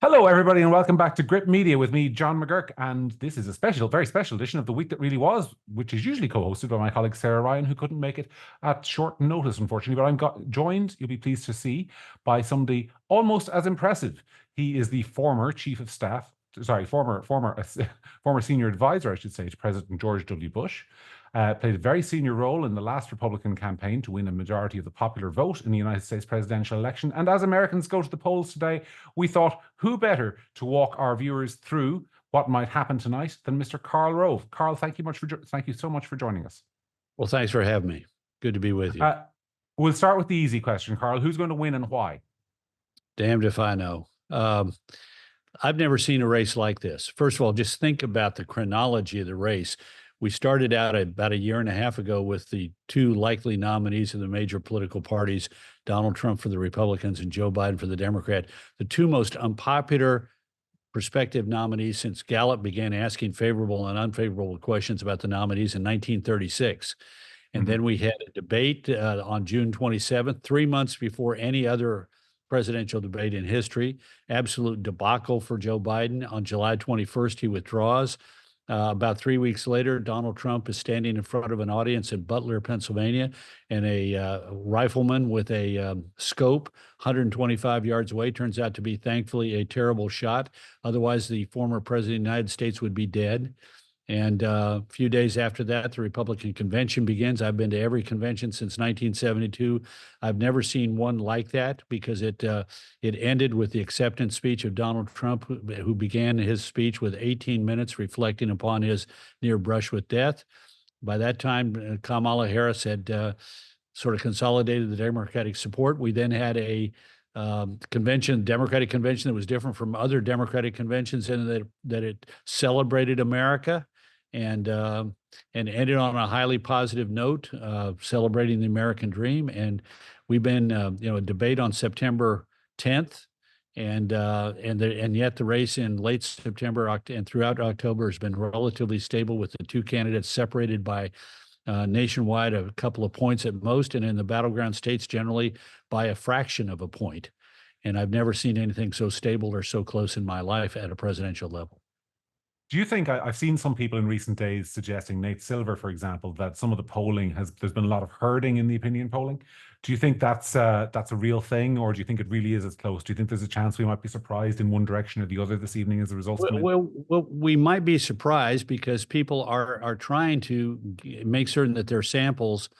Hello, everybody, and welcome back to Gript Media with me, John McGuirk. And this is a special, very special edition of The Week That Really Was, which is usually co-hosted by my colleague Sarah Ryan, who couldn't make it at short notice, unfortunately. But joined, you'll be pleased to see, by somebody almost as impressive. He is the former chief of staff, former senior advisor, I should say, to President George W. Bush. Played a very senior role in the last Republican campaign to win a majority of the popular vote in the United States presidential election. And as Americans go to the polls today, we thought, who better to walk our viewers through what might happen tonight than Mr. Karl Rove. Karl, thank you so much for joining us. Well, thanks for having me. Good to be with you. We'll start with the easy question, Karl. Who's going to win and why? Damned if I know. I've never seen a race like this. First of all, just think about the chronology of the race. We started out about a year and a half ago with the two likely nominees of the major political parties, Donald Trump for the Republicans and Joe Biden for the Democrat, the two most unpopular prospective nominees since Gallup began asking favorable and unfavorable questions about the nominees in 1936. And then we had a debate on June 27th, 3 months before any other presidential debate in history. Absolute debacle for Joe Biden. On July 21st, he withdraws. About 3 weeks later, Donald Trump is standing in front of an audience in Butler, Pennsylvania, and a rifleman with a scope 125 yards away turns out to be, thankfully, a terrible shot. Otherwise, the former president of the United States would be dead. And a few days after that, the Republican convention begins. I've been to every convention since 1972. I've never seen one like that because it ended with the acceptance speech of Donald Trump, who began his speech with 18 minutes reflecting upon his near brush with death. By that time, Kamala Harris had sort of consolidated the Democratic support. We then had a Democratic convention that was different from other Democratic conventions in that it celebrated America and ended on a highly positive note, celebrating the American dream. And we've been, a debate on September 10th, and yet the race in late September and throughout October has been relatively stable, with the two candidates separated by nationwide a couple of points at most, and in the battleground states generally by a fraction of a point. And I've never seen anything so stable or so close in my life at a presidential level. Do you think, I've seen some people in recent days suggesting, Nate Silver, for example, that some of the polling there's been a lot of herding in the opinion polling. Do you think that's a real thing, or do you think it really is as close? Do you think there's a chance we might be surprised in one direction or the other this evening as the results come in? Well, we might be surprised because people are trying to make certain that their samples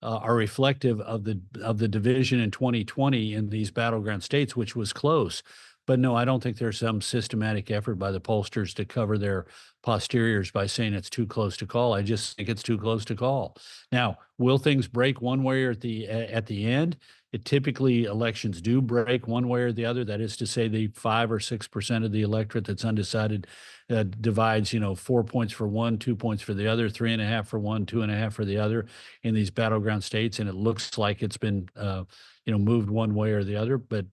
are reflective of the division in 2020 in these battleground states, which was close. But no, I don't think there's some systematic effort by the pollsters to cover their posteriors by saying it's too close to call. I just think it's too close to call. Now, will things break one way or at the end? Typically, elections do break one way or the other. That is to say, the 5 or 6% of the electorate that's undecided divides, 4 points for one, 2 points for the other, 3.5 for one, 2.5 for the other in these battleground states, and it looks like it's been, moved one way or the other. But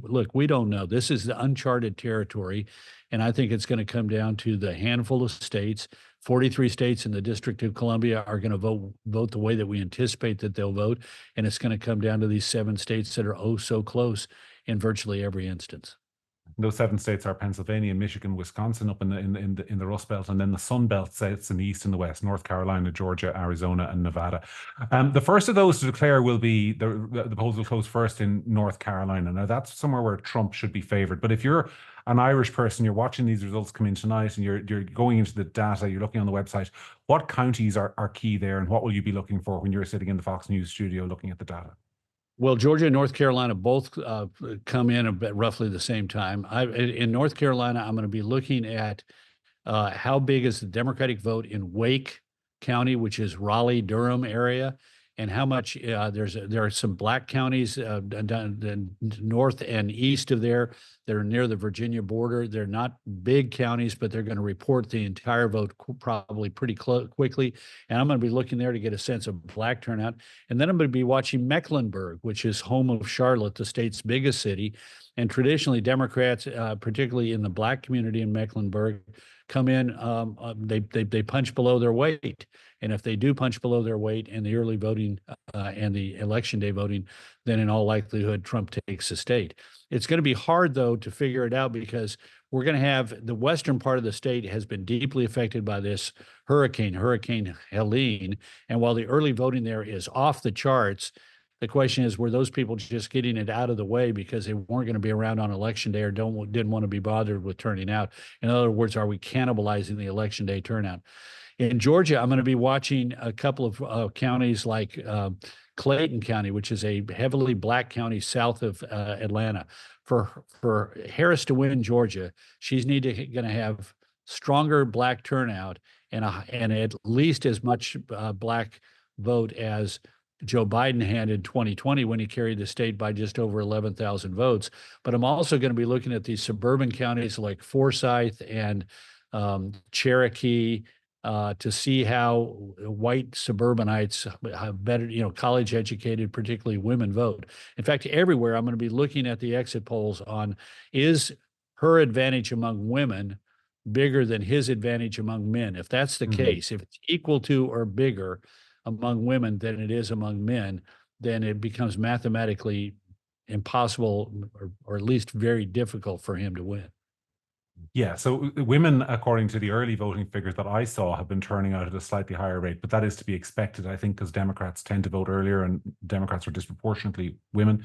look, we don't know. This is the uncharted territory, and I think it's going to come down to the handful of states. 43 states in the District of Columbia are going to vote the way that we anticipate that they'll vote, and it's going to come down to these 7 states that are oh so close in virtually every instance. Those 7 states are Pennsylvania, Michigan, Wisconsin, up in the Rust Belt, and then the Sun Belt states in the east and the west: North Carolina, Georgia, Arizona, and Nevada. The first of those to declare will be the polls will close first in North Carolina. Now that's somewhere where Trump should be favored. But if you're an Irish person, you're watching these results come in tonight, and you're going into the data, you're looking on the website, what counties are key there, and what will you be looking for when you're sitting in the Fox News studio looking at the data? Well, Georgia and North Carolina both come in at roughly the same time. In North Carolina, I'm going to be looking at how big is the Democratic vote in Wake County, which is Raleigh-Durham area, and how much there are some black counties north and east of there that are near the Virginia border. They're not big counties, but they're going to report the entire vote probably pretty quickly. And I'm going to be looking there to get a sense of black turnout. And then I'm going to be watching Mecklenburg, which is home of Charlotte, the state's biggest city. And traditionally, Democrats, particularly in the black community in Mecklenburg, come in, they punch below their weight. And if they do punch below their weight in the early voting and the election day voting, then in all likelihood, Trump takes the state. It's going to be hard, though, to figure it out because we're going to have the western part of the state has been deeply affected by this Hurricane Helene. And while the early voting there is off the charts, the question is, were those people just getting it out of the way because they weren't going to be around on election day or didn't want to be bothered with turning out? In other words, are we cannibalizing the election day turnout? In Georgia, I'm going to be watching a couple of counties like Clayton County, which is a heavily black county south of Atlanta. For Harris to win Georgia, she's going to have stronger black turnout and at least as much black vote as Joe Biden had in 2020 when he carried the state by just over 11,000 votes. But I'm also going to be looking at these suburban counties like Forsyth and Cherokee to see how white suburbanites, better, college educated, particularly women, vote. In fact, everywhere I'm going to be looking at the exit polls on, is her advantage among women bigger than his advantage among men? If that's the case, if it's equal to or bigger among women than it is among men, then it becomes mathematically impossible or at least very difficult for him to win. Yeah, so women, according to the early voting figures that I saw, have been turning out at a slightly higher rate, but that is to be expected, I think, because Democrats tend to vote earlier and Democrats are disproportionately women,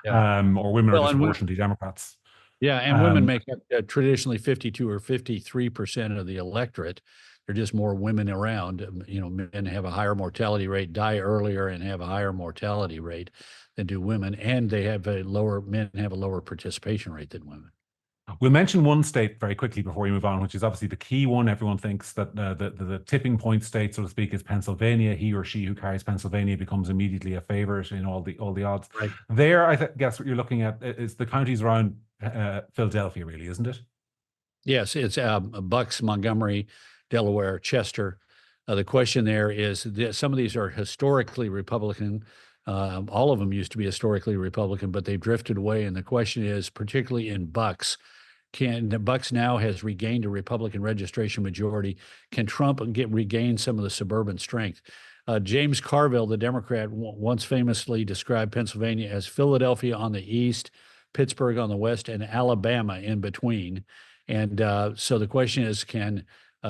or women are disproportionately Democrats. Yeah, and women make up traditionally 52 or 53% of the electorate. There are just more women around. Men have a higher mortality rate, die earlier, and have a higher mortality rate than do women, and men have a lower participation rate than women. We'll mention one state very quickly before we move on, which is obviously the key one. Everyone thinks that the tipping point state, so to speak, is Pennsylvania. He or she who carries Pennsylvania becomes immediately a favorite in all the odds. Right. There, I guess what you're looking at is the counties around Philadelphia, really, isn't it? Yes, it's Bucks, Montgomery, Delaware, Chester. The question there is some of these are historically Republican. All of them used to be historically Republican, but they've drifted away. And the question is, particularly in Bucks, Bucks now has regained a Republican registration majority. Can Trump regain some of the suburban strength? James Carville, the Democrat, once famously described Pennsylvania as Philadelphia on the east, Pittsburgh on the west, and Alabama in between. And so the question is, can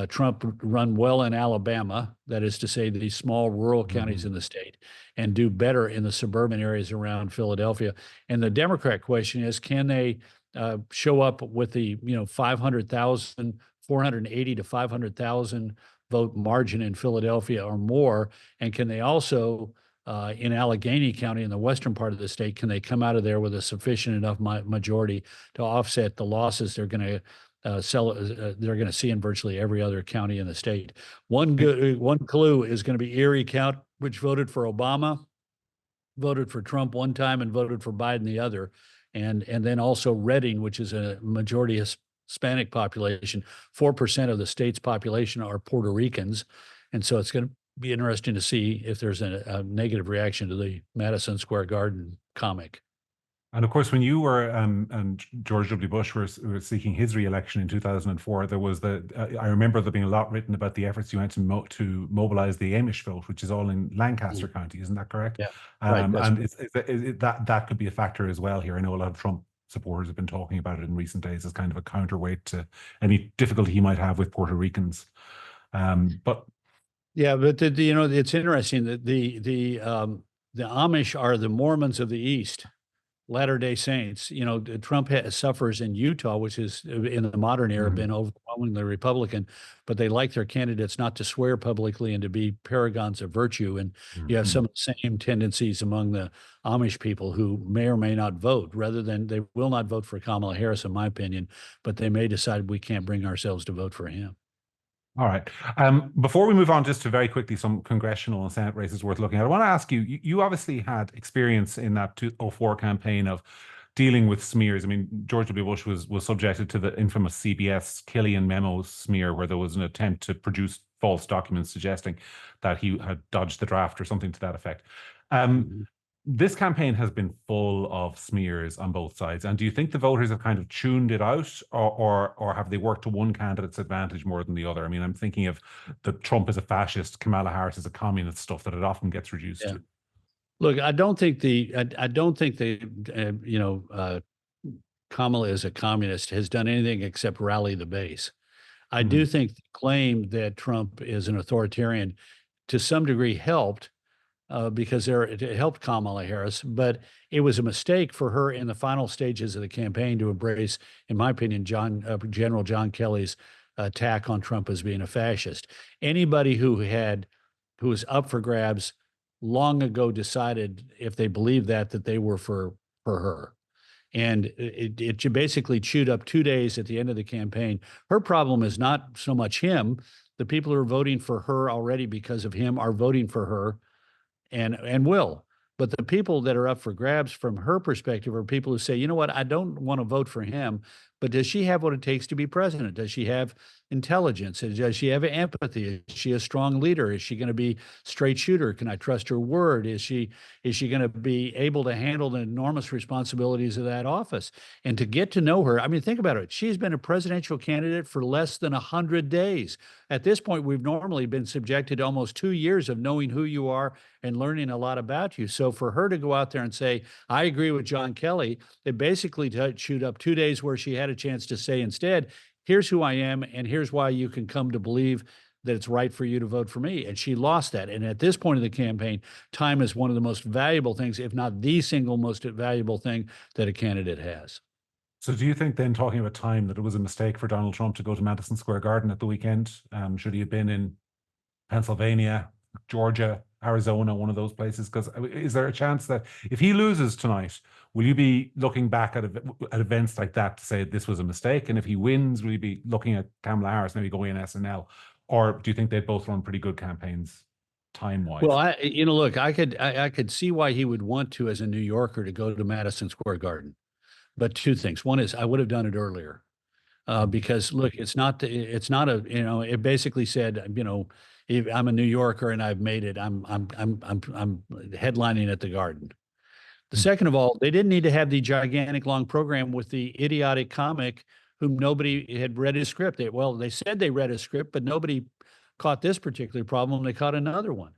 Trump run well in Alabama, that is to say, these small rural counties in the state, and do better in the suburban areas around Philadelphia? And the Democrat question is, can they show up with the 500,000, 480 to 500,000 vote margin in Philadelphia or more? And can they also, in Allegheny County in the western part of the state, can they come out of there with a sufficient enough majority to offset the losses they're going to they're going to see in virtually every other county in the state? One clue is going to be Erie County, which voted for Obama, voted for Trump one time, and voted for Biden the other. And then also Reading, which is a majority Hispanic population. 4% of the state's population are Puerto Ricans. And so it's going to be interesting to see if there's a negative reaction to the Madison Square Garden comic. And of course, when you were and George W. Bush were seeking his re-election in 2004, there was I remember there being a lot written about the efforts you went to mobilize the Amish vote, which is all in Lancaster County, isn't that correct? Yeah, right. And that could be a factor as well here. I know a lot of Trump supporters have been talking about it in recent days as kind of a counterweight to any difficulty he might have with Puerto Ricans. But it's interesting that the Amish are the Mormons of the East. Latter-day Saints. Trump suffers in Utah, which is in the modern era been overwhelmingly Republican, but they like their candidates not to swear publicly and to be paragons of virtue. And you have some of the same tendencies among the Amish people who may or may not vote. Rather than they will not vote for Kamala Harris, in my opinion, but they may decide we can't bring ourselves to vote for him. All right. Before we move on, just to very quickly, some congressional and Senate races worth looking at. I want to ask you, you obviously had experience in that 2004 campaign of dealing with smears. I mean, George W. Bush was subjected to the infamous CBS Killian memo smear, where there was an attempt to produce false documents suggesting that he had dodged the draft or something to that effect. This campaign has been full of smears on both sides. And do you think the voters have kind of tuned it out, or have they worked to one candidate's advantage more than the other? I mean, I'm thinking of the Trump is a fascist, Kamala Harris is a communist stuff that it often gets reduced Yeah. to. Look, I don't think I don't think Kamala is a communist has done anything except rally the base. I Mhm. do think the claim that Trump is an authoritarian to some degree helped because it helped Kamala Harris, but it was a mistake for her in the final stages of the campaign to embrace, in my opinion, General John Kelly's attack on Trump as being a fascist. Anybody who was up for grabs long ago decided if they believed that they were for her. And it basically chewed up 2 days at the end of the campaign. Her problem is not so much him. The people who are voting for her already because of him are voting for her and will. But the people that are up for grabs from her perspective are people who say, you know what, I don't want to vote for him, but does she have what it takes to be president? Does she have intelligence? Does she have empathy? Is she a strong leader? Is she going to be straight shooter? Can I trust her word? Is she going to be able to handle the enormous responsibilities of that office? And to get to know her, I mean, think about it. She's been a presidential candidate for less than 100 days. At this point, we've normally been subjected to almost 2 years of knowing who you are and learning a lot about you. So for her to go out there and say, I agree with John Kelly, it basically chewed up 2 days where she had a chance to say instead, here's who I am, and here's why you can come to believe that it's right for you to vote for me. And she lost that. And at this point of the campaign, time is one of the most valuable things, if not the single most valuable thing that a candidate has. So do you think then, talking about time, that it was a mistake for Donald Trump to go to Madison Square Garden at the weekend? Should he have been in Pennsylvania, Georgia, Arizona, one of those places? Because is there a chance that if he loses tonight, will you be looking back at events like that to say this was a mistake? And if he wins, will you be looking at Kamala Harris maybe going SNL? Or do you think they'd both run pretty good campaigns Well, time-wise? look, I could see why he would want to, as a New Yorker, to go to Madison Square Garden. But two things. One is I would have done it earlier. Because look, it's not a, it basically said, if I'm a New Yorker and I've made it, I'm headlining at the Garden. The second of all, they didn't need to have the gigantic long program with the idiotic comic whom nobody had read his script. They said they read his script, but nobody caught this particular problem. They caught another one.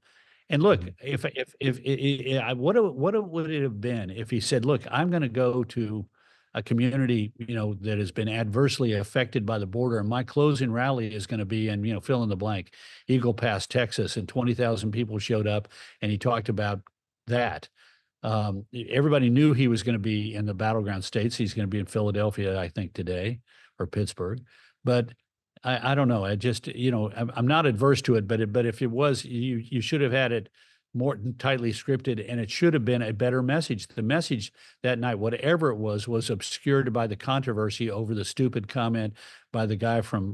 And look, Mhm. what would it have been if he said, "Look, I'm going to go to a community, that has been adversely affected by the border, and my closing rally is going to be in, fill in the blank, Eagle Pass, Texas," and 20,000 people showed up, and he talked about that. Everybody knew he was going to be in the battleground states. He's going to be in Philadelphia, I think, today, or Pittsburgh. But I don't know. I just, I'm not adverse to it, but if it was, you should have had it more tightly scripted, and it should have been a better message. The message that night, whatever it was obscured by the controversy over the stupid comment by the guy from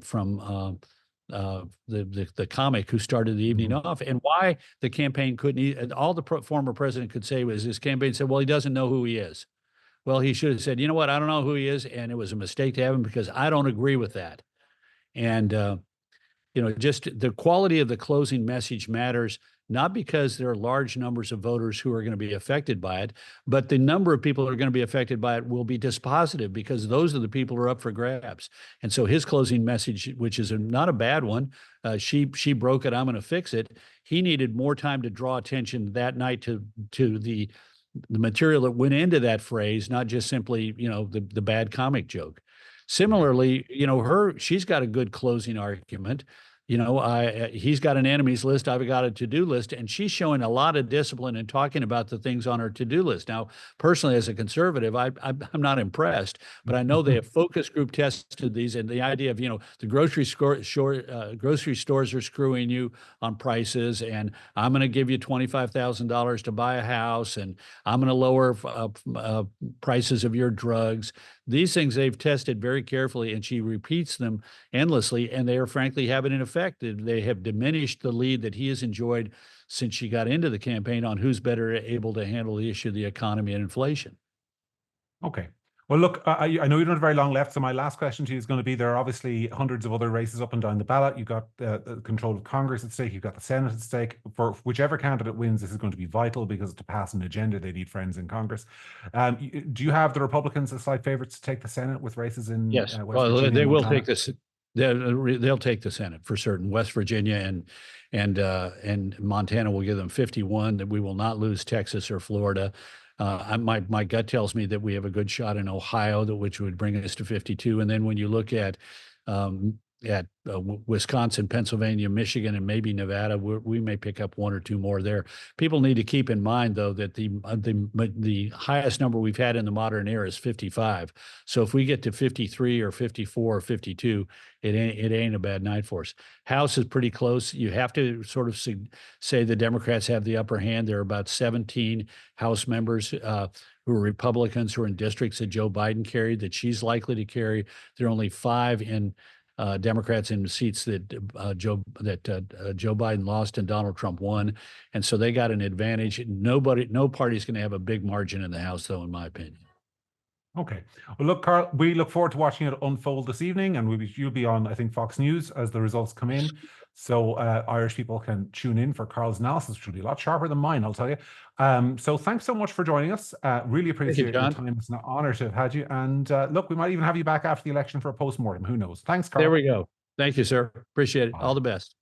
the comic who started the evening Mhm. off, and why the campaign couldn't. All the former president could say was his campaign said, "Well, he doesn't know who he is." Well, he should have said, "You know what? I don't know who he is, and it was a mistake to have him because I don't agree with that." And just the quality of the closing message matters, not because there are large numbers of voters who are going to be affected by it, but the number of people who are going to be affected by it will be dispositive because those are the people who are up for grabs. And so his closing message, which is not a bad one, she broke it, I'm going to fix it. He needed more time to draw attention that night to the material that went into that phrase, not just simply, the bad comic joke. Yeah. Similarly, she's got a good closing argument. He's got an enemies list, I've got a to-do list, and she's showing a lot of discipline in talking about the things on her to-do list. Now, personally, as a conservative, I'm not impressed, but I know they have focus group tested these, and the idea of the grocery stores are screwing you on prices, and I'm going to give you $25,000 to buy a house, and I'm going to lower prices of your drugs. These things they've tested very carefully, and she repeats them endlessly, and they are frankly having an effect. They have diminished the lead that he has enjoyed since she got into the campaign on who's better able to handle the issue of the economy and inflation. Okay. Well, look, I know you don't have very long left, so my last question to you is going to be: there are obviously hundreds of other races up and down the ballot. You've got the control of Congress at stake. You've got the Senate at stake. For whichever candidate wins, this is going to be vital because to pass an agenda, they need friends in Congress. Do you have the Republicans as slight favorites to take the Senate with races in Yes, West well, Virginia they and will Montana? take this. They'll take the Senate for certain. West Virginia and Montana will give them 51. That we will not lose Texas or Florida. My gut tells me that we have a good shot in Ohio, which would bring us to 52. And then when you look at Wisconsin, Pennsylvania, Michigan, and maybe Nevada, we may pick up one or two more there. People need to keep in mind, though, that the highest number we've had in the modern era is 55. So if we get to 53 or 54 or 52, it ain't a bad night for us. House is pretty close. You have to sort of say the Democrats have the upper hand. There are about 17 House members who are Republicans who are in districts that Joe Biden carried, that she's likely to carry. There are only 5 in Democrats in seats that Joe Biden lost and Donald Trump won, and so they got an advantage. No party's going to have a big margin in the House, though, in my opinion. Okay. Well, look, Karl, we look forward to watching it unfold this evening, and you'll be on, I think, Fox News as the results come in. So Irish people can tune in for Karl's analysis, which will be a lot sharper than mine, I'll tell you. So thanks so much for joining us. Really appreciate your time. It's an honor to have had you. And look, we might even have you back after the election for a post-mortem. Who knows? Thanks, Karl. There we go. Thank you, sir. Appreciate it. Bye. All the best.